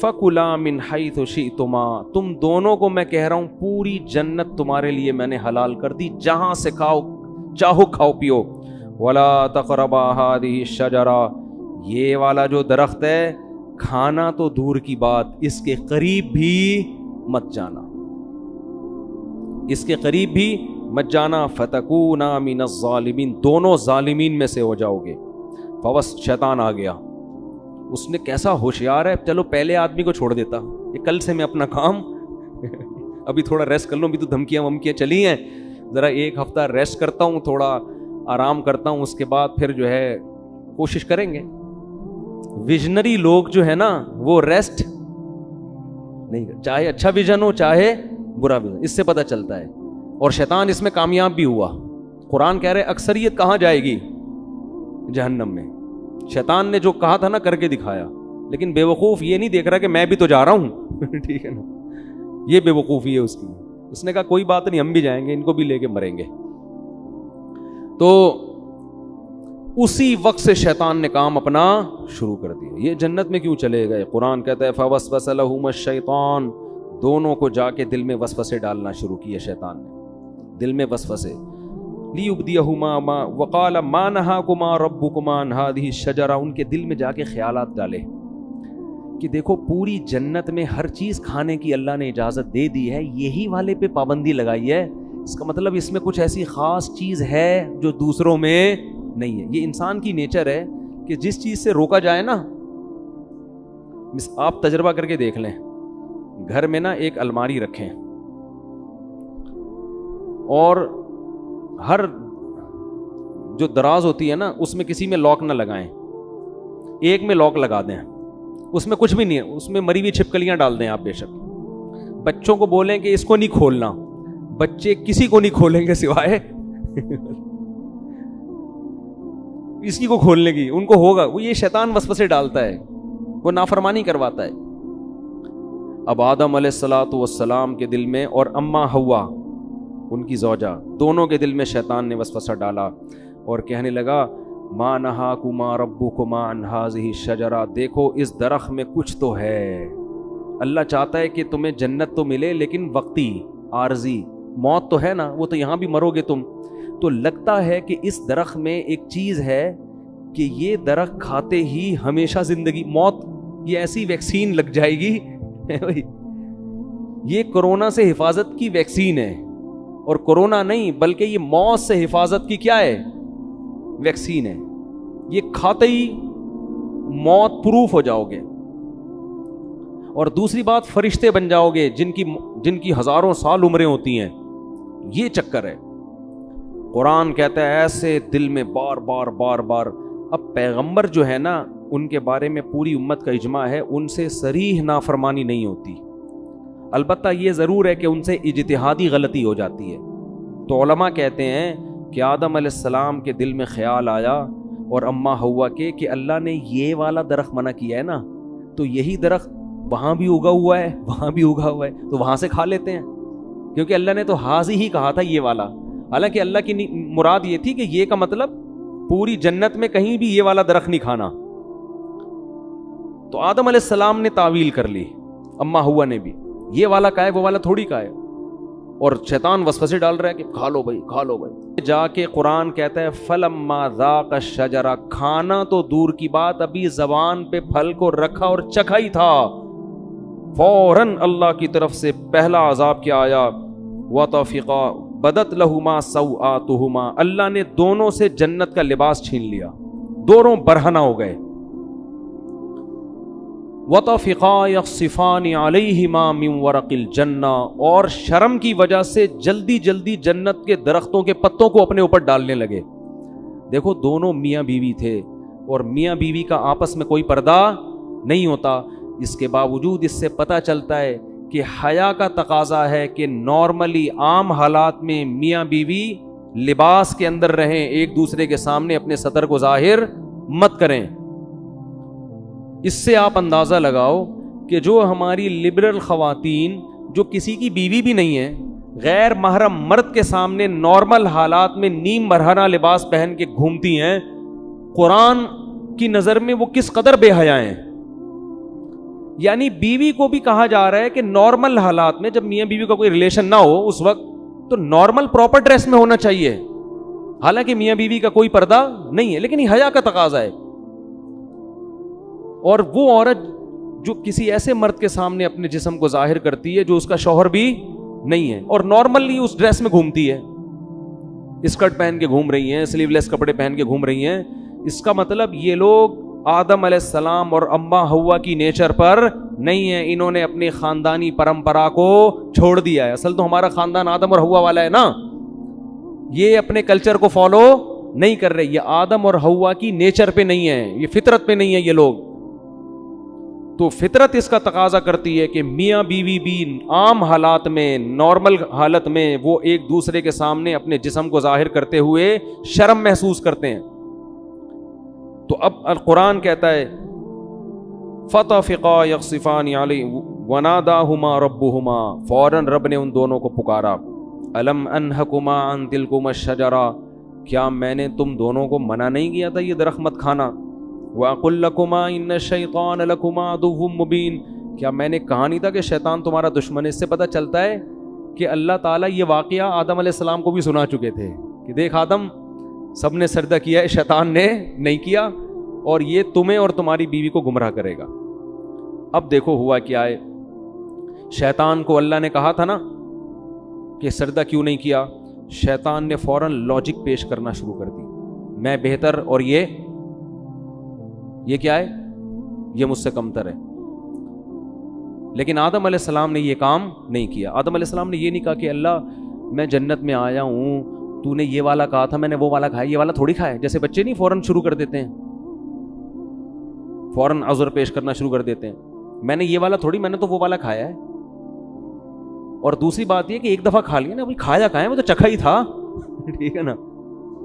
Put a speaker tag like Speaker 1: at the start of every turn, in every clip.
Speaker 1: فَكُلَا مِنْ حَيْثُ شِئْتُمَا، تم دونوں کو میں کہہ رہا ہوں پوری جنت تمہارے لیے میں نے حلال کر دی، جہاں سے کھاؤ چاہو کھاؤ پیو. وَلَا تَقْرَبَا هَٰذِهِ الشَّجَرَةَ، یہ والا جو درخت ہے کھانا تو دور کی بات، اس کے قریب بھی مت جانا، اس کے قریب بھی مت جانا. فَتَكُونَا مِنَ الظَّالِمِينَ، دونوں ظالمین میں سے ہو جاؤ گے. فبس شیطان آ گیا، اس نے کیسا ہوشیار ہے، چلو پہلے آدمی کو چھوڑ دیتا، یہ کل سے میں اپنا کام ابھی تھوڑا ریسٹ کر لوں، ابھی تو دھمکیاں ومکیاں چلی ہیں، ذرا ایک ہفتہ ریسٹ کرتا ہوں، تھوڑا آرام کرتا ہوں، اس کے بعد پھر جو ہے کوشش کریں گے. ویژنری لوگ جو ہے نا وہ ریسٹ نہیں کر، چاہے اچھا ویژن ہو چاہے برا ویژن، اس سے پتہ چلتا ہے. اور شیطان اس میں کامیاب بھی ہوا. قرآن کہہ رہے اکثریت کہاں جائے گی؟ جہنم میں. شیطان نے جو کہا تھا نا کر کے دکھایا، لیکن بے وقوف یہ نہیں دیکھ رہا کہ میں بھی تو جا رہا ہوں ٹھیک ہے نا، یہ بے وقوفی ہے اس کی. اس نے کہا کوئی بات نہیں، ہم بھی جائیں گے، ان کو بھی لے کے مریں گے. تو اسی وقت سے شیطان نے کام اپنا شروع کر دیا. یہ جنت میں کیوں چلے گئے؟ قرآن کہتا ہے فوسوس لہما الشیطان، دونوں کو جا کے دل میں وسوسے ڈالنا شروع کیے شیطان نے، دل میں وسوسے. لیبدیہما ما وقال ما نہاکما ربکما عن ہذہ الشجرہ، ان کے دل میں جا کے خیالات ڈالے کہ دیکھو پوری جنت میں ہر چیز کھانے کی اللہ نے اجازت دے دی ہے، یہی والے پہ پابندی لگائی ہے، اس کا مطلب اس میں کچھ ایسی خاص چیز ہے جو دوسروں میں نہیں ہے. یہ انسان کی نیچر ہے کہ جس چیز سے روکا جائے نا، آپ تجربہ کر کے دیکھ لیں، گھر میں نا ایک الماری رکھیں اور ہر جو دراز ہوتی ہے نا اس میں کسی میں لاک نہ لگائیں، ایک میں لاک لگا دیں، اس میں کچھ بھی نہیں ہے، اس میں مری ہوئی چھپکلیاں ڈال دیں آپ. بے شک بچوں کو بولیں کہ اس کو نہیں کھولنا، بچے کسی کو نہیں کھولیں گے سوائے اسی کو کھولنے کی، ان کو ہوگا. وہ یہ شیطان وسوسے ڈالتا ہے، وہ نافرمانی کرواتا ہے. اب آدم علیہ الصلوۃ والسلام کے دل میں اور اماں حوا ان کی زوجہ، دونوں کے دل میں شیطان نے وسوسہ ڈالا اور کہنے لگا ما نہاکما ربکما عن ہذہ الشجرہ، دیکھو اس درخت میں کچھ تو ہے، اللہ چاہتا ہے کہ تمہیں جنت تو ملے لیکن وقتی، عارضی، موت تو ہے نا، وہ تو یہاں بھی مرو گے تم. تو لگتا ہے کہ اس درخت میں ایک چیز ہے کہ یہ درخت کھاتے ہی ہمیشہ زندگی، موت، یہ ایسی ویکسین لگ جائے گی یہ کرونا سے حفاظت کی ویکسین ہے، اور کرونا نہیں بلکہ یہ موت سے حفاظت کی کیا ہے؟ ویکسین ہے. یہ کھاتے ہی موت پروف ہو جاؤ گے. اور دوسری بات، فرشتے بن جاؤ گے جن کی ہزاروں سال عمریں ہوتی ہیں. یہ چکر ہے. قرآن کہتا ہے ایسے دل میں بار بار بار بار. اب پیغمبر جو ہے نا ان کے بارے میں پوری امت کا اجماع ہے، ان سے صریح نافرمانی نہیں ہوتی. البتہ یہ ضرور ہے کہ ان سے اجتہادی غلطی ہو جاتی ہے. تو علماء کہتے ہیں کہ آدم علیہ السلام کے دل میں خیال آیا اور اماں حوا کے کہ اللہ نے یہ والا درخت منع کیا ہے نا، تو یہی درخت وہاں بھی اگا ہوا ہے، وہاں بھی اگا ہوا ہے، تو وہاں سے کھا لیتے ہیں، کیونکہ اللہ نے تو حاضی ہی کہا تھا یہ والا. حالانکہ اللہ کی مراد یہ تھی کہ یہ کا مطلب پوری جنت میں کہیں بھی یہ والا درخت نہیں کھانا. تو آدم علیہ السلام نے تعویل کر لی، اماں حوا نے بھی، یہ والا کا ہے وہ والا تھوڑی کا ہے. اور شیطان وسوسے ڈال رہا ہے کہ کھا لو بھائی، کھا لو بھائی. جا کے قرآن کہتا ہے فلما ذاق الشجرہ، کھانا تو دور کی بات، ابھی زبان پہ پھل کو رکھا اور چکھا ہی تھا، فوراً اللہ کی طرف سے پہلا عذاب کیا آیا، وطفقا بدت لہما سوآتہما، اللہ نے دونوں سے جنت کا لباس چھین لیا، دونوں برہنہ ہو گئے. وطفقا یخصفان علیہما من ورق الجنہ، اور شرم کی وجہ سے جلدی جلدی جنت کے درختوں کے پتوں کو اپنے اوپر ڈالنے لگے. دیکھو دونوں میاں بیوی تھے اور میاں بیوی کا آپس میں کوئی پردہ نہیں ہوتا، اس کے باوجود اس سے پتہ چلتا ہے کہ حیا کا تقاضا ہے کہ نارملی عام حالات میں میاں بیوی لباس کے اندر رہیں، ایک دوسرے کے سامنے اپنے سطر کو ظاہر مت کریں. اس سے آپ اندازہ لگاؤ کہ جو ہماری لبرل خواتین جو کسی کی بیوی بھی نہیں ہے، غیر محرم مرد کے سامنے نارمل حالات میں نیم برہنہ لباس پہن کے گھومتی ہیں، قرآن کی نظر میں وہ کس قدر بے حیا ہیں. یعنی بیوی کو بھی کہا جا رہا ہے کہ نارمل حالات میں جب میاں بیوی کا کوئی ریلیشن نہ ہو اس وقت تو نارمل پراپر ڈریس میں ہونا چاہیے. حالانکہ میاں بیوی کا کوئی پردہ نہیں ہے, لیکن یہ حیا کا تقاضا ہے. اور وہ عورت جو کسی ایسے مرد کے سامنے اپنے جسم کو ظاہر کرتی ہے جو اس کا شوہر بھی نہیں ہے اور نارملی اس ڈریس میں گھومتی ہے, اسکرٹ پہن کے گھوم رہی ہیں, سلیو لیس کپڑے پہن کے گھوم رہی ہیں, اس کا مطلب یہ لوگ آدم علیہ السلام اور اما ہوا کی نیچر پر نہیں ہے, انہوں نے اپنی خاندانی پرمپرا کو چھوڑ دیا ہے. اصل تو ہمارا خاندان آدم اور ہوا والا ہے نا, یہ اپنے کلچر کو فالو نہیں کر رہے, یہ آدم اور ہوا کی نیچر پہ نہیں ہے, یہ فطرت پہ نہیں ہے یہ لوگ. تو فطرت اس کا تقاضا کرتی ہے کہ میاں بیوی بھی عام حالات میں, نارمل حالت میں وہ ایک دوسرے کے سامنے اپنے جسم کو ظاہر کرتے ہوئے شرم محسوس کرتے ہیں. تو اب القرآن کہتا ہے فَطَفِقَا يَخْصِفَانِ عَلَيْهِ وَنَادَاهُمَا رَبُّهُمَا, فوراً رب نے ان دونوں کو پکارا. أَلَمْ أَنْهَكُمَا عَنْ تِلْكُمَا الشَّجَرَةِ, کیا میں نے تم دونوں کو منع نہیں کیا تھا یہ درخت مت کھانا. وَأَقُلْ لَكُمَا إِنَّ الشَّيْطَانَ لَكُمَا عَدُوٌّ مُّبِينٌ, کیا میں نے کہا نہیں تھا کہ شیطان تمہارا دشمن ہے. اس سے پتہ چلتا ہے کہ اللہ تعالیٰ یہ واقعہ آدم علیہ السلام کو بھی سنا چکے تھے کہ دیکھ آدم, سب نے سجدہ کیا ہے, شیطان نے نہیں کیا, اور یہ تمہیں اور تمہاری بیوی کو گمراہ کرے گا. اب دیکھو ہوا کیا ہے, شیطان کو اللہ نے کہا تھا نا کہ سجدہ کیوں نہیں کیا, شیطان نے فوراً لاجک پیش کرنا شروع کر دی, میں بہتر اور یہ کیا ہے, یہ مجھ سے کمتر ہے. لیکن آدم علیہ السلام نے یہ کام نہیں کیا. آدم علیہ السلام نے یہ نہیں کہا کہ اللہ میں جنت میں آیا ہوں, تو نے یہ والا کہا تھا, میں نے وہ والا کھایا, یہ والا تھوڑی کھایا. جیسے بچے نہیں فوراً شروع کر دیتے ہیں, فوراً عذر پیش کرنا شروع کر دیتے ہیں, میں نے یہ والا تھوڑی, میں نے تو وہ والا کھایا ہے. اور دوسری بات یہ کہ ایک دفعہ کھا لیا نا, کھایا کہاں ہے, وہ تو چکھا ہی تھا, ٹھیک ہے نا,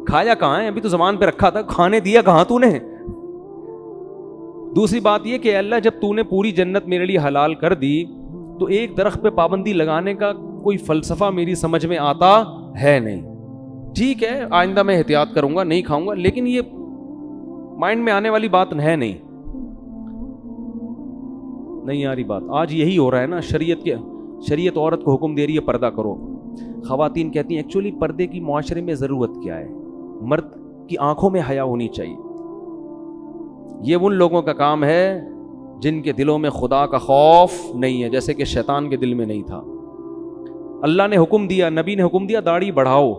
Speaker 1: کھایا کہاں ہے, ابھی تو زبان پہ رکھا تھا, کھانے دیا کہاں تو نے. دوسری بات یہ کہ اللہ جب تو نے پوری جنت میرے لیے حلال کر دی تو ایک درخت پہ پابندی لگانے کا کوئی فلسفہ میری سمجھ میں آتا ہے نہیں. ٹھیک ہے آئندہ میں احتیاط کروں گا, نہیں کھاؤں گا, لیکن یہ مائنڈ میں آنے والی بات ہے نہیں آ رہی بات. آج یہی ہو رہا ہے نا, شریعت عورت کو حکم دے رہی ہے پردہ کرو. خواتین کہتی ہیں ایکچولی پردے کی معاشرے میں ضرورت کیا ہے, مرد کی آنکھوں میں حیا ہونی چاہیے. یہ ان لوگوں کا کام ہے جن کے دلوں میں خدا کا خوف نہیں ہے, جیسے کہ شیطان کے دل میں نہیں تھا. اللہ نے حکم دیا, نبی نے حکم دیا داڑھی بڑھاؤ,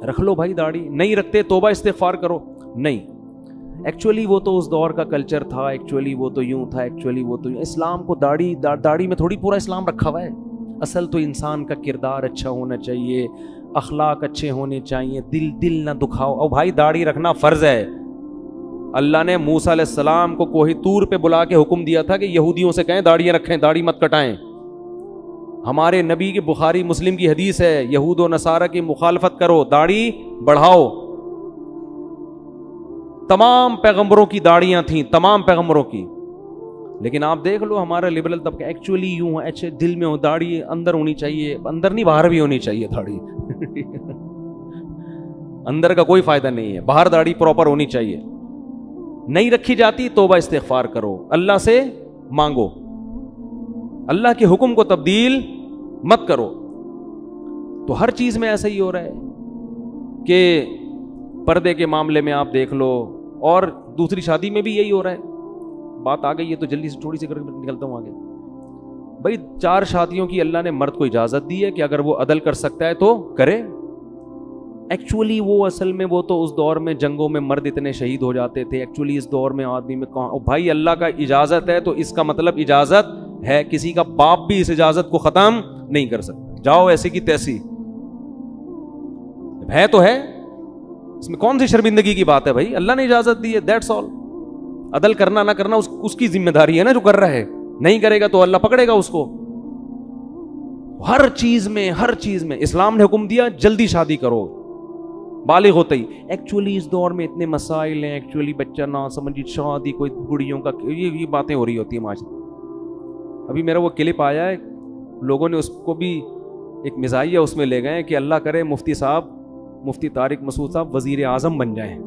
Speaker 1: رکھ لو بھائی داڑھی, نہیں رکھتے توبہ استغفار کرو. نہیں, ایکچولی وہ تو اس دور کا کلچر تھا, ایکچولی وہ تو یوں تھا, ایکچولی وہ تو یوں. اسلام کو داڑھی میں تھوڑی پورا اسلام رکھا ہوا ہے. اصل تو انسان کا کردار اچھا ہونا چاہیے, اخلاق اچھے ہونے چاہیے, دل نہ دکھاؤ. اور بھائی داڑھی رکھنا فرض ہے. اللہ نے موسیٰ علیہ السلام کو کوہ طور پہ بلا کے حکم دیا تھا کہ یہودیوں سے کہیں داڑیاں رکھیں, داڑھی مت کٹائیں. ہمارے نبی کی بخاری مسلم کی حدیث ہے, یہود و نصارہ کی مخالفت کرو, داڑھی بڑھاؤ. تمام پیغمبروں کی داڑیاں تھیں, تمام پیغمبروں کی. لیکن آپ دیکھ لو ہمارا لبرل طبقہ ایکچولی یوں ہے, اچھے دل میں ہو داڑھی, اندر ہونی چاہیے, اندر نہیں باہر بھی ہونی چاہیے داڑھی. اندر کا کوئی فائدہ نہیں ہے, باہر داڑھی پراپر ہونی چاہیے. نہیں رکھی جاتی توبہ استغفار کرو, اللہ سے مانگو, اللہ کے حکم کو تبدیل مت کرو. تو ہر چیز میں ایسا ہی ہو رہا ہے کہ پردے کے معاملے میں آپ دیکھ لو, اور دوسری شادی میں بھی یہی ہو رہا ہے. بات آ گئی ہے تو جلدی سے تھوڑی سی کر کے نکلتا ہوں آگے. بھائی 4 شادیوں کی اللہ نے مرد کو اجازت دی ہے کہ اگر وہ عدل کر سکتا ہے تو کرے. ایکچولی وہ اصل میں وہ تو اس دور میں جنگوں میں مرد اتنے شہید ہو جاتے تھے, ایکچولی اس دور میں آدمی میں کہاں. بھائی اللہ کا اجازت ہے تو اس کا مطلب اجازت ہے, کسی کا باپ بھی اس اجازت کو ختم نہیں کر سکتا. جاؤ ایسی کی تیسی ہے تو ہے, اس میں کون سی شرمندگی کی بات ہے بھائی, اللہ نے اجازت دی ہے, دیٹس آل. عدل کرنا نہ کرنا اس کی ذمہ داری ہے نا, جو کر رہا ہے. نہیں کرے گا تو اللہ پکڑے گا اس کو. ہر چیز میں اسلام نے حکم دیا جلدی شادی کرو, بالغ ہوتے ہی. ایکچولی اس دور میں اتنے مسائل ہیں, ایکچولی بچہ نہ سمجھی, شادی کوئی بڑیوں کا, یہ باتیں ہو رہی ہوتی ہیں معاشرے. ابھی میرا وہ کلپ آیا ہے, لوگوں نے اس کو بھی ایک مزاحیہ اس میں لے گئے کہ اللہ کرے مفتی طارق مسعود صاحب وزیر اعظم بن جائیں.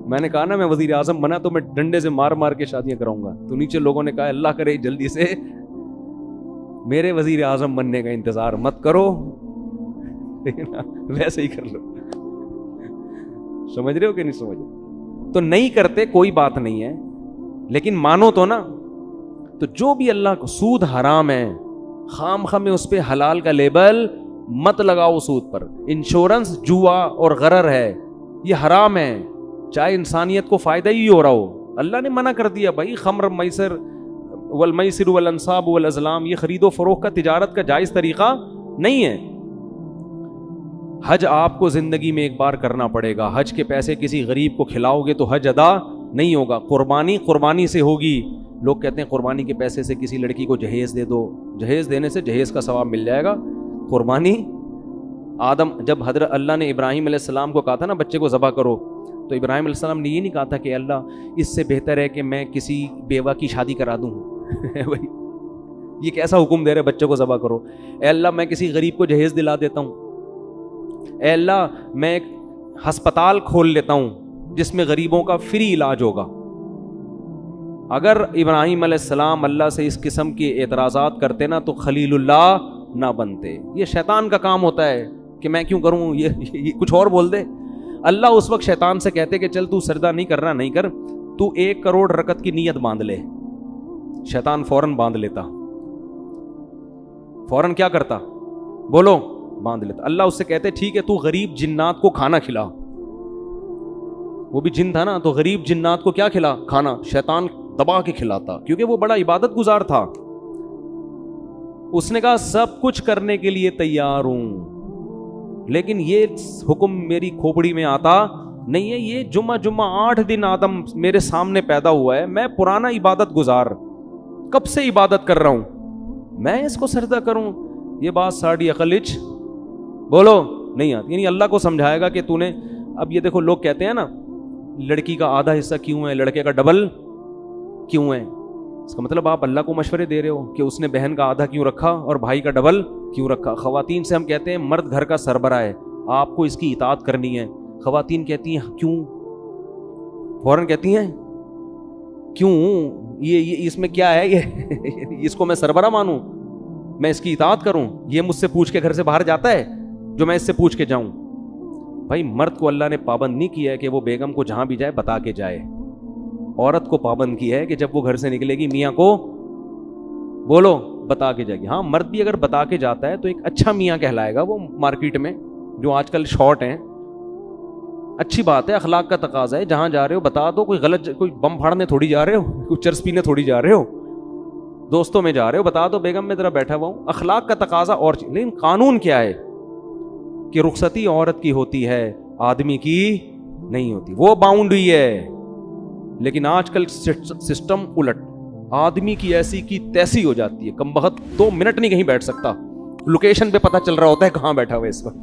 Speaker 1: میں نے کہا نا میں وزیر اعظم بنا تو میں ڈنڈے سے مار مار کے شادیاں کراؤں گا. تو نیچے لوگوں نے کہا اللہ کرے جلدی سے میرے وزیر اعظم بننے کا انتظار مت کرو, ویسے ہی کر لو. سمجھ رہے ہو کہ نہیں سمجھ رہے؟ تو نہیں کرتے کوئی بات نہیں ہے, لیکن مانو تو نا. تو جو بھی اللہ کو, سود حرام ہے, خام خام میں اس پہ حلال کا لیبل مت لگاؤ سود پر. انشورنس جوا اور غرر ہے, یہ حرام ہے, چاہے انسانیت کو فائدہ ہی ہو رہا ہو. اللہ نے منع کر دیا بھائی, خمر میسر والمیسر والانصاب والازلام, یہ خرید و فروخت کا تجارت کا جائز طریقہ نہیں ہے. حج آپ کو زندگی میں ایک بار کرنا پڑے گا. حج کے پیسے کسی غریب کو کھلاؤ گے تو حج ادا نہیں ہوگا. قربانی سے ہوگی. لوگ کہتے ہیں قربانی کے پیسے سے کسی لڑکی کو جہیز دے دو, جہیز دینے سے جہیز کا ثواب مل جائے گا. قربانی جب حضرت اللہ نے ابراہیم علیہ السلام کو کہا تھا نا بچے کو ذبح کرو, تو ابراہیم علیہ السلام نے یہ نہیں کہا تھا کہ اللہ اس سے بہتر ہے کہ میں کسی بیوہ کی شادی کرا دوں. بھائی یہ کیسا حکم دے رہے بچے کو ذبح کرو. اے اللہ میں کسی غریب کو جہیز دلا دیتا ہوں. اے اللہ میں ایک ہسپتال کھول لیتا ہوں جس میں غریبوں کا فری علاج ہوگا. اگر ابراہیم علیہ السلام اللہ سے اس قسم کے اعتراضات کرتے نا تو خلیل اللہ نہ بنتے. یہ شیطان کا کام ہوتا ہے کہ میں کیوں کروں, یہ کچھ اور بول دے. اللہ اس وقت شیطان سے کہتے کہ چل تو سجدہ نہیں کرنا نہیں کر, تو 1 کروڑ رکعت کی نیت باندھ لے. شیطان فوراً باندھ لیتا. فوراً کیا کرتا بولو, باندھ لیتا. اللہ اس سے کہتے ٹھیک ہے تو غریب جنات کو کھانا کھلا. وہ بھی جن تھا نا, تو غریب جنات کو کیا کھلا, کھانا. شیطان دبا کے کھلاتا کیونکہ وہ بڑا عبادت گزار تھا. اس نے کہا سب کچھ کرنے کے لیے تیار ہوں, لیکن یہ حکم میری کھوپڑی میں آتا نہیں ہے. یہ جمعہ 8 دن آدم میرے سامنے پیدا ہوا ہے, میں پرانا عبادت گزار کب سے عبادت کر رہا ہوں, میں اس کو سجدہ کروں. یہ بات ساڑی عقلچ بولو نہیں آتی. یعنی اللہ کو سمجھائے گا کہ تو نے, اب یہ دیکھو لوگ کہتے ہیں نا لڑکی کا آدھا حصہ کیوں ہے, لڑکے کا ڈبل کیوں ہے. اس کا مطلب آپ اللہ کو مشورے دے رہے ہو کہ اس نے بہن کا آدھا کیوں رکھا اور بھائی کا ڈبل کیوں رکھا. خواتین سے ہم کہتے ہیں مرد گھر کا سربراہ ہے, آپ کو اس کی اطاعت کرنی ہے. خواتین کہتی ہیں کیوں, فوراً کہتی ہیں کیوں, یہ اس میں کیا ہے, یہ اس کو میں سربراہ مانوں, میں اس کی اطاعت کروں, یہ مجھ سے پوچھ کے گھر سے باہر جاتا ہے جو میں اس سے پوچھ کے جاؤں. بھائی مرد کو اللہ نے پابند نہیں کیا ہے کہ وہ بیگم کو جہاں بھی جائے بتا کے جائے. عورت کو پابند کیا ہے کہ جب وہ گھر سے نکلے گی میاں کو بولو بتا کے جائے گی. ہاں مرد بھی اگر بتا کے جاتا ہے تو ایک اچھا میاں کہلائے گا. وہ مارکیٹ میں جو آج کل شارٹ ہیں, اچھی بات ہے, اخلاق کا تقاضا ہے. جہاں جا رہے ہو بتا دو, کوئی غلط, کوئی بم پھاڑنے تھوڑی جا رہے ہو, کوئی چرس پینے تھوڑی جا رہے ہو, دوستوں میں جا رہے ہو, بتا دو بیگم میں ذرا بیٹھا ہوا ہوں. اخلاق کا تقاضا اور چیز. لیکن قانون کیا ہے کہ رخصتی عورت کی ہوتی ہے, آدمی کی نہیں ہوتی. وہ باؤنڈ ہوئی ہے. لیکن آج کل سسٹم الٹ, آدمی کی ایسی کی تیسی ہو جاتی ہے. کم بخت 2 منٹ نہیں کہیں بیٹھ سکتا, لوکیشن پہ پتہ چل رہا ہوتا ہے کہاں بیٹھا ہوا ہے اس وقت.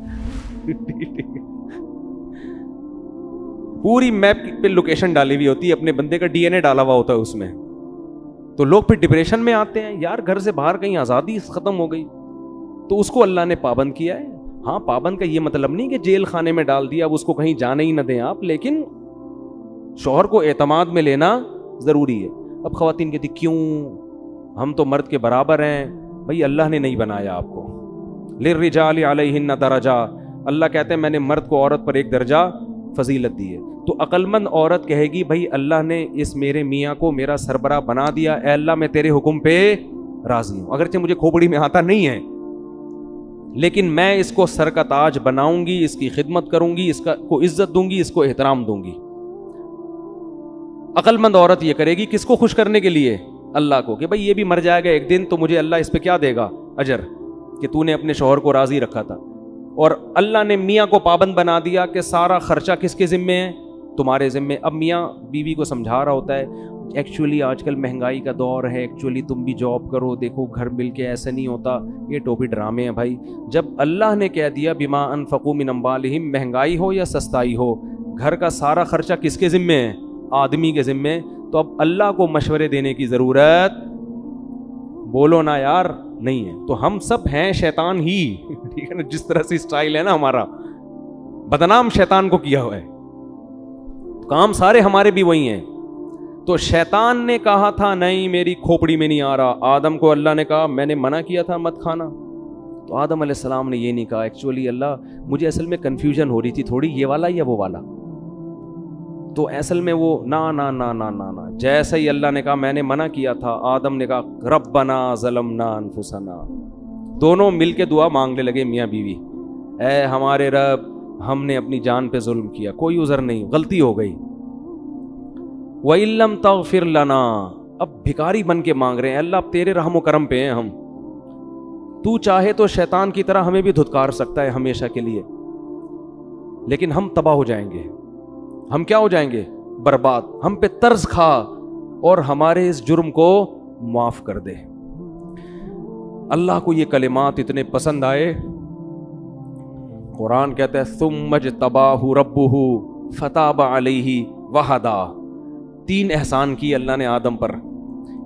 Speaker 1: پوری میپ پہ لوکیشن ڈالی ہوئی ہوتی ہے, اپنے بندے کا ڈی این اے ڈالا ہوا ہوتا ہے اس میں. تو لوگ پھر ڈپریشن میں آتے ہیں, یار گھر سے باہر کہیں آزادی ختم ہو گئی. تو اس کو اللہ نے پابند کیا ہے. ہاں پابند کا یہ مطلب نہیں کہ جیل خانے میں ڈال دیا, اب اس کو کہیں جانے ہی نہ دیں آپ, لیکن شوہر کو اعتماد میں لینا ضروری ہے. اب خواتین کہتی کیوں, ہم تو مرد کے برابر ہیں. بھائی اللہ نے نہیں بنایا آپ کو. للرجال علیہن درجہ, اللہ کہتے ہیں میں نے مرد کو عورت پر 1 درجہ فضیلت دی ہے. تو عقل مند عورت کہے گی بھائی اللہ نے اس میرے میاں کو میرا سربراہ بنا دیا, اے اللہ میں تیرے حکم پہ راضی ہوں. اگرچہ مجھے کھوپڑی میں آتا نہیں ہے, لیکن میں اس کو سر کا تاج بناؤں گی, اس کی خدمت کروں گی, اس کو عزت دوں گی, اس کو احترام دوں گی. عقل مند عورت یہ کرے گی کس کو خوش کرنے کے لیے, اللہ کو, کہ بھائی یہ بھی مر جائے گا ایک دن تو مجھے اللہ اس پہ کیا دے گا, اجر, کہ تو نے اپنے شوہر کو راضی رکھا تھا. اور اللہ نے میاں کو پابند بنا دیا کہ سارا خرچہ کس کے ذمے ہے, تمہارے ذمے. اب میاں بیوی کو سمجھا رہا ہوتا ہے ایکچولی آج کل مہنگائی کا دور ہے, ایکچولی تم بھی جاب کرو, دیکھو گھر مل کے ایسا نہیں ہوتا, یہ ٹوپی ڈرامے ہیں بھائی. جب اللہ نے کہہ دیا بما انفقوا من اموالہم, مہنگائی ہو یا سستائی ہو, گھر کا سارا خرچہ کس کے ذمے ہے, آدمی کے ذمے. تو اب اللہ کو مشورے دینے کی ضرورت بولو نا یار نہیں ہے. تو ہم سب ہیں شیطان ہی, ٹھیک ہے نا, جس طرح سے اسٹائل ہے نا ہمارا, بدنام شیطان کو کیا ہوا ہے. کام سارے ہمارے بھی وہی ہیں. تو شیطان نے کہا تھا نہیں میری کھوپڑی میں نہیں آ رہا. آدم کو اللہ نے کہا میں نے منع کیا تھا مت کھانا. تو آدم علیہ السلام نے یہ نہیں کہا ایکچولی اللہ مجھے اصل میں کنفیوژن ہو رہی تھی تھوڑی, یہ والا یا وہ والا. تو اصل میں وہ نا نا نا نا نا نا جیسا ہی اللہ نے کہا میں نے منع کیا تھا, آدم نے کہا ربنا ظلمنا انفسنا. دونوں مل کے دعا مانگنے لگے میاں بیوی, اے ہمارے رب ہم نے اپنی جان پہ ظلم کیا, کوئی عذر نہیں, غلطی ہو گئی. وَإِن لَّمْ تَغْفِرْ لَنَا, اب بھکاری بن کے مانگ رہے ہیں اللہ اب تیرے رحم و کرم پہ ہیں ہم, تو چاہے تو شیطان کی طرح ہمیں بھی دھتکار سکتا ہے ہمیشہ کے لیے, لیکن ہم تباہ ہو جائیں گے. ہم کیا ہو جائیں گے؟ برباد. ہم پہ طرز کھا اور ہمارے اس جرم کو معاف کر دے. اللہ کو یہ کلمات اتنے پسند آئے, قرآن کہتا ہے ثم اجتباہ ربہ فتاب علیہ وہدا. 3 احسان کی اللہ نے آدم پر.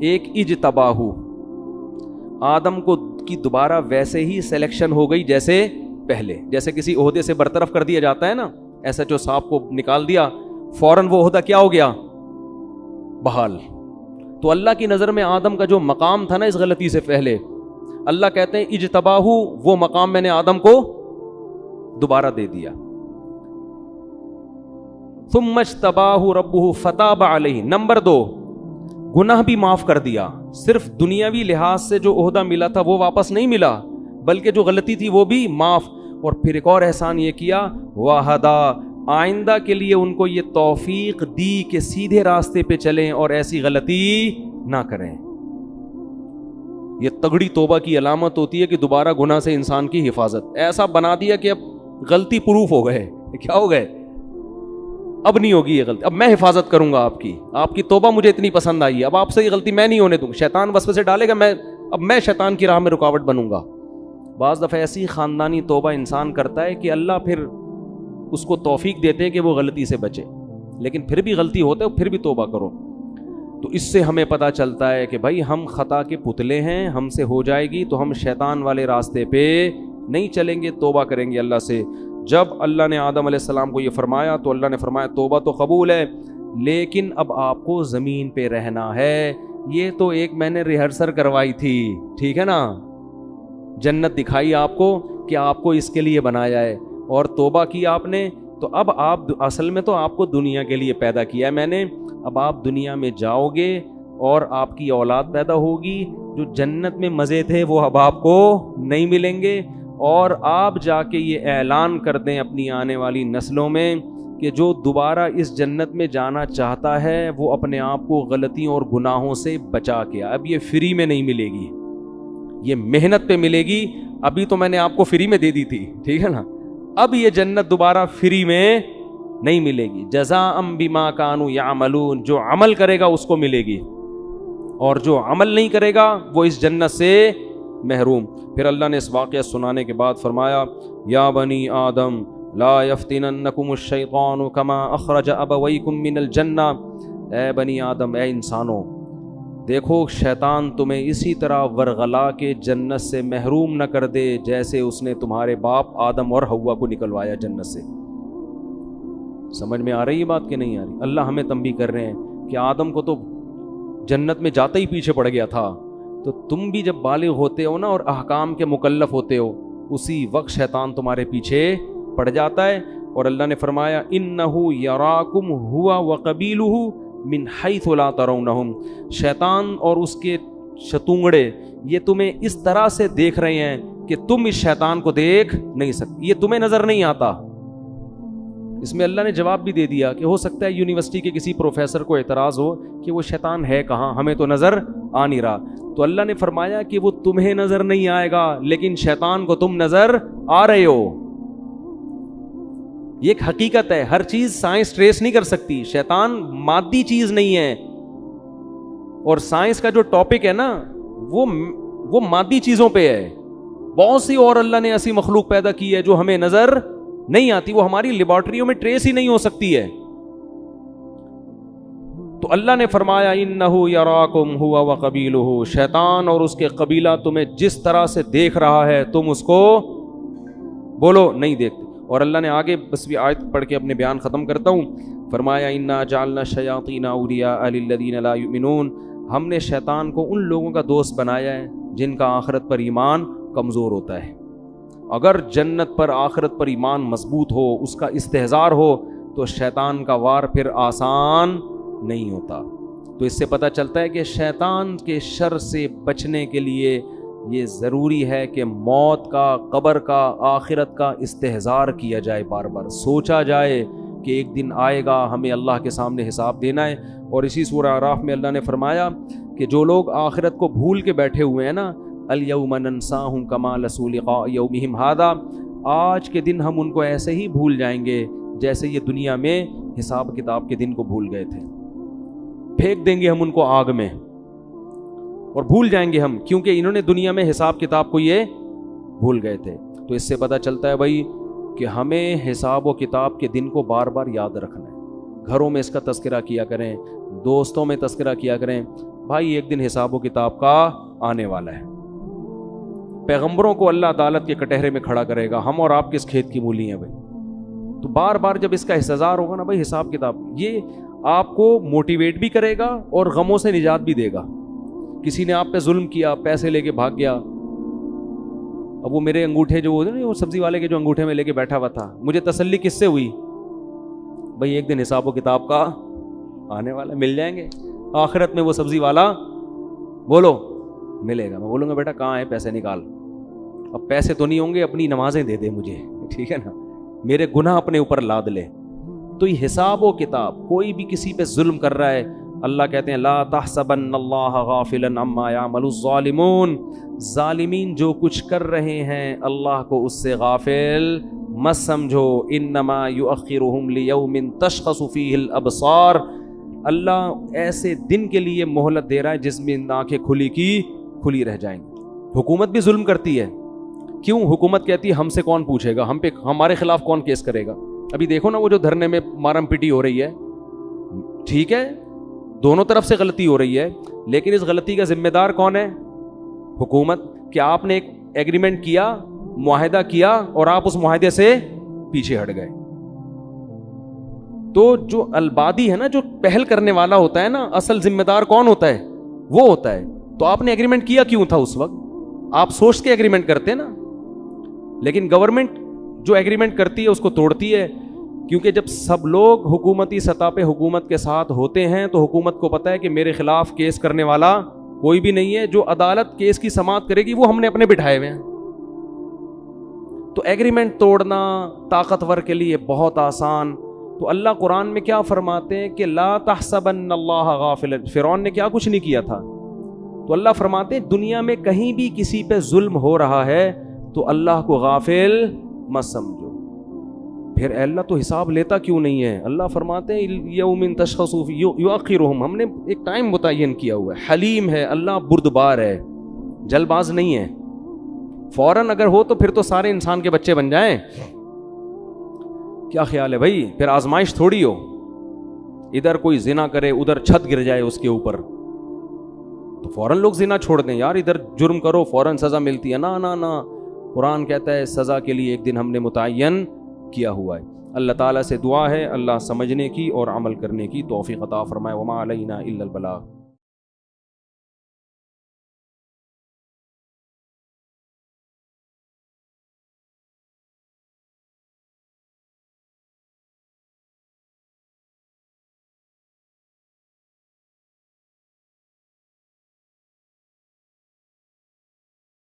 Speaker 1: ایک اجتباہ, آدم کو کی دوبارہ ویسے ہی سلیکشن ہو گئی جیسے پہلے, جیسے کسی عہدے سے برطرف کر دیا جاتا ہے نا, ایسا جو صاحب کو نکال دیا فوراً وہ عہدہ کیا ہو گیا؟ بحال. تو اللہ کی نظر میں آدم کا جو مقام تھا نا اس غلطی سے پہلے, اللہ کہتے ہیں اجتباہ, وہ مقام میں نے آدم کو دوبارہ دے دیا. ثم اجتباہ ربہ فتاب علیہ. نمبر 2, گناہ بھی معاف کر دیا. صرف دنیاوی لحاظ سے جو عہدہ ملا تھا وہ واپس نہیں ملا, بلکہ جو غلطی تھی وہ بھی معاف. اور پھر ایک اور احسان یہ کیا, وہدا, آئندہ کے لیے ان کو یہ توفیق دی کہ سیدھے راستے پہ چلیں اور ایسی غلطی نہ کریں. یہ تگڑی توبہ کی علامت ہوتی ہے کہ دوبارہ گناہ سے انسان کی حفاظت. ایسا بنا دیا کہ اب غلطی پروف ہو گئے, کیا ہو گئے, اب نہیں ہوگی یہ غلطی, اب میں حفاظت کروں گا آپ کی توبہ مجھے اتنی پسند آئی ہے, اب آپ سے یہ غلطی میں نہیں ہونے دوں. شیطان وسوسے ڈالے گا, اب میں شیطان کی راہ میں رکاوٹ بنوں گا. بعض دفعہ ایسی خاندانی توبہ انسان کرتا ہے کہ اللہ پھر اس کو توفیق دیتے ہیں کہ وہ غلطی سے بچے, لیکن پھر بھی غلطی ہوتا ہے پھر بھی توبہ کرو. تو اس سے ہمیں پتہ چلتا ہے کہ بھائی ہم خطا کے پتلے ہیں, ہم سے ہو جائے گی تو ہم شیطان والے راستے پہ نہیں چلیں گے, توبہ کریں گے اللہ سے. جب اللہ نے آدم علیہ السلام کو یہ فرمایا تو اللہ نے فرمایا توبہ تو قبول ہے, لیکن اب آپ کو زمین پہ رہنا ہے. یہ تو ایک میں نے ریہرسل کروائی تھی, ٹھیک ہے نا, جنت دکھائی آپ کو کہ آپ کو اس کے لیے بنایا ہے, اور توبہ کی آپ نے, تو اب آپ اصل میں تو آپ کو دنیا کے لیے پیدا کیا ہے میں نے. اب آپ دنیا میں جاؤ گے اور آپ کی اولاد پیدا ہوگی, جو جنت میں مزے تھے وہ اب آپ کو نہیں ملیں گے, اور آپ جا کے یہ اعلان کر دیں اپنی آنے والی نسلوں میں کہ جو دوبارہ اس جنت میں جانا چاہتا ہے وہ اپنے آپ کو غلطیوں اور گناہوں سے بچا کے. اب یہ فری میں نہیں ملے گی, یہ محنت پہ ملے گی. ابھی تو میں نے آپ کو فری میں دے دی تھی, ٹھیک ہے نا, اب یہ جنت دوبارہ فری میں نہیں ملے گی. جزاء بما کانوا یعملون, جو عمل کرے گا اس کو ملے گی, اور جو عمل نہیں کرے گا وہ اس جنت سے محروم. پھر اللہ نے اس واقعہ سنانے کے بعد فرمایا یا بنی آدم لا یفتننکم الشیطان کما اخرج ابویکم من الجنہ. اے بنی آدم, اے انسانوں, دیکھو شیطان تمہیں اسی طرح ورغلا کے جنت سے محروم نہ کر دے جیسے اس نے تمہارے باپ آدم اور حوا کو نکلوایا جنت سے. سمجھ میں آ رہی ہے بات کہ نہیں آ رہی؟ اللہ ہمیں تنبیہ کر رہے ہیں کہ آدم کو تو جنت میں جاتے ہی پیچھے پڑ گیا تھا, تو تم بھی جب بالغ ہوتے ہو نا اور احکام کے مکلف ہوتے ہو, اسی وقت شیطان تمہارے پیچھے پڑ جاتا ہے. اور اللہ نے فرمایا انہ یراکم ہوا وقبیلہ من حیث لا ترونہم. شیطان اور اس کے شتونگڑے یہ تمہیں اس طرح سے دیکھ رہے ہیں کہ تم اس شیطان کو دیکھ نہیں سکتے, یہ تمہیں نظر نہیں آتا. اس میں اللہ نے جواب بھی دے دیا کہ ہو سکتا ہے یونیورسٹی کے کسی پروفیسر کو اعتراض ہو کہ وہ شیطان ہے کہاں, ہمیں تو نظر آ نہیں رہا. تو اللہ نے فرمایا کہ وہ تمہیں نظر نہیں آئے گا, لیکن شیطان کو تم نظر آ رہے ہو. یہ ایک حقیقت ہے, ہر چیز سائنس ٹریس نہیں کر سکتی. شیطان مادی چیز نہیں ہے, اور سائنس کا جو ٹاپک ہے نا وہ مادی چیزوں پہ ہے. بہت سی اور اللہ نے ایسی مخلوق پیدا کی ہے جو ہمیں نظر نہیں آتی, وہ ہماری لیبارٹریوں میں ٹریس ہی نہیں ہو سکتی ہے. تو اللہ نے فرمایا انہ یراکم ہوا وقبیلہ, شیطان اور اس کے قبیلہ تمہیں جس طرح سے دیکھ رہا ہے تم اس کو بولو نہیں دیکھتے. اور اللہ نے آگے بس بھی آیت پڑھ کے اپنے بیان ختم کرتا ہوں. فرمایا انا جعلنا الشیاطین اولیاء للذین لا یؤمنون، ہم نے شیطان کو ان لوگوں کا دوست بنایا ہے جن کا آخرت پر ایمان کمزور ہوتا ہے۔ اگر جنت پر آخرت پر ایمان مضبوط ہو، اس کا استحضار ہو، تو شیطان کا وار پھر آسان نہیں ہوتا۔ تو اس سے پتہ چلتا ہے کہ شیطان کے شر سے بچنے کے لیے یہ ضروری ہے کہ موت کا، قبر کا، آخرت کا استحضار کیا جائے، بار بار سوچا جائے کہ ایک دن آئے گا، ہمیں اللہ کے سامنے حساب دینا ہے۔ اور اسی سورہ اعراف میں اللہ نے فرمایا کہ جو لوگ آخرت کو بھول کے بیٹھے ہوئے ہیں نا، الیوم ننساہم کما نسوا لقاء یومہم ھذا، آج کے دن ہم ان کو ایسے ہی بھول جائیں گے جیسے یہ دنیا میں حساب کتاب کے دن کو بھول گئے تھے۔ پھینک دیں گے ہم ان کو آگ میں اور بھول جائیں گے ہم، کیونکہ انہوں نے دنیا میں حساب کتاب کو یہ بھول گئے تھے۔ تو اس سے پتہ چلتا ہے بھائی کہ ہمیں حساب و کتاب کے دن کو بار بار یاد رکھنا ہے، گھروں میں اس کا تذکرہ کیا کریں، دوستوں میں تذکرہ کیا کریں، بھائی ایک دن حساب و کتاب کا آنے والا ہے۔ پیغمبروں کو اللہ عدالت کے کٹہرے میں کھڑا کرے گا، ہم اور آپ کس کھیت کی مولی ہیں بھائی؟ تو بار بار جب اس کا استحضار ہوگا نا بھائی حساب کتاب، یہ آپ کو موٹیویٹ بھی کرے گا اور غموں سے نجات بھی دے گا۔ کسی نے آپ پہ ظلم کیا، پیسے لے کے بھاگ گیا، اب وہ میرے انگوٹھے جو ہوتے ہیں وہ سبزی والے کے جو انگوٹھے میں لے کے بیٹھا ہوا تھا، مجھے تسلی کس سے ہوئی؟ بھائی ایک دن حساب و کتاب کا آنے والا، مل جائیں گے آخرت میں وہ سبزی والا، بولو ملے گا۔ میں بولوں گا بیٹا کہاں ہے پیسے نکال، اب پیسے تو نہیں ہوں گے، اپنی نمازیں دے دے مجھے، ٹھیک ہے نا، میرے گناہ اپنے اوپر لاد لے۔ تو یہ حساب و کتاب، کوئی بھی کسی پہ ظلم کر رہا ہے، اللہ کہتے ہیں لا تحسبن اللہ غافلا عما یعمل الظالمون، ظالمین جو کچھ کر رہے ہیں اللہ کو اس سے غافل مت سمجھو، انما یؤخرہم لیوم تشخص فیہ الابصار، اللہ ایسے دن کے لیے مہلت دے رہا ہے جس میں آنکھیں کھلی کی کھلی رہ جائیں گی۔ حکومت بھی ظلم کرتی ہے، کیوں؟ حکومت کہتی ہے ہم سے کون پوچھے گا، ہم پہ ہمارے خلاف کون کیس کرے گا؟ ابھی دیکھو نا وہ جو دھرنے میں مارم پیٹی ہو رہی ہے، ٹھیک ہے دونوں طرف سے غلطی ہو رہی ہے، لیکن اس غلطی کا ذمہ دار کون ہے؟ حکومت۔ کیا آپ نے ایک ایگریمنٹ کیا، معاہدہ کیا اور آپ اس معاہدے سے پیچھے ہٹ گئے؟ تو جو البادی ہے نا، جو پہل کرنے والا ہوتا ہے نا، اصل ذمہ دار کون ہوتا ہے؟ وہ ہوتا ہے۔ تو آپ نے ایگریمنٹ کیا کیوں تھا اس وقت؟ آپ سوچ کے ایگریمنٹ کرتے نا، لیکن گورنمنٹ جو ایگریمنٹ کرتی ہے اس کو توڑتی ہے، کیونکہ جب سب لوگ حکومتی سطح پہ حکومت کے ساتھ ہوتے ہیں تو حکومت کو پتہ ہے کہ میرے خلاف کیس کرنے والا کوئی بھی نہیں ہے، جو عدالت کیس کی سماعت کرے گی وہ ہم نے اپنے بٹھائے ہوئے ہیں۔ تو ایگریمنٹ توڑنا طاقتور کے لیے بہت آسان۔ تو اللہ قرآن میں کیا فرماتے ہیں کہ لا تحسبن اللہ غافلا، فرعون نے کیا کچھ نہیں کیا تھا، تو اللہ فرماتے ہیں دنیا میں کہیں بھی کسی پہ ظلم ہو رہا ہے تو اللہ کو غافل مت سمجھو۔ پھر اے اللہ تو حساب لیتا کیوں نہیں ہے؟ اللہ فرماتے ہیں یوم تشخص یؤخرہم، ہم نے ایک ٹائم متعین کیا ہوا ہے، حلیم ہے اللہ، بردبار ہے، جلد باز نہیں ہے۔ فوراً اگر ہو تو پھر تو سارے انسان کے بچے بن جائیں۔ کیا خیال ہے بھائی؟ پھر آزمائش تھوڑی ہو، ادھر کوئی زنا کرے ادھر چھت گر جائے اس کے اوپر، تو فوراً لوگ زنا چھوڑ دیں، یار ادھر جرم کرو فوراً سزا ملتی ہے، نہ نہ نہ، قرآن کہتا ہے سزا کے لیے ایک دن ہم نے متعین کیا ہوا ہے۔ اللہ تعالیٰ سے دعا ہے اللہ سمجھنے کی اور عمل کرنے کی توفیق عطا فرمائے۔ وما علینا الا البلاغ۔